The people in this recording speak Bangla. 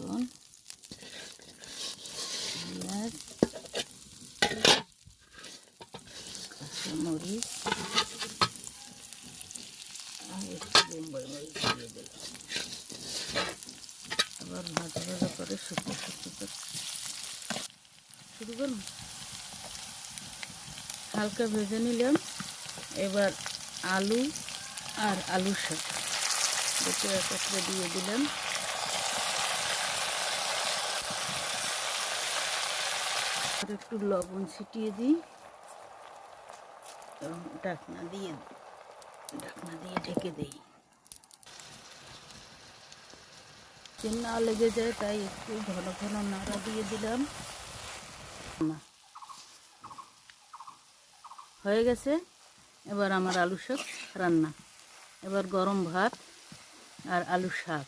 রসুন, পেঁয়াজ, কাঁচামরিচ আর একটু বোম্বাই মরিচ দিয়ে দিলাম। আবার ভাজা ভাজা করে শুকনো শুকনো করে শুরু করুন। হালকা ভেজে নিলাম। এবার আলু আর আলুর শাক দুটো একত্রে দিয়ে দিলাম। আর একটু লবণ ছিটিয়ে দিই এবং ঢাকনা দিয়ে ঢেকে দিই। না লেগে যায় তাই একটু ঘন ঘন নাড়া দিয়ে দিলাম। হয়ে গেছে। এবার আমার আলু শাক রান্না। এবার গরম ভাত আর আলু শাক।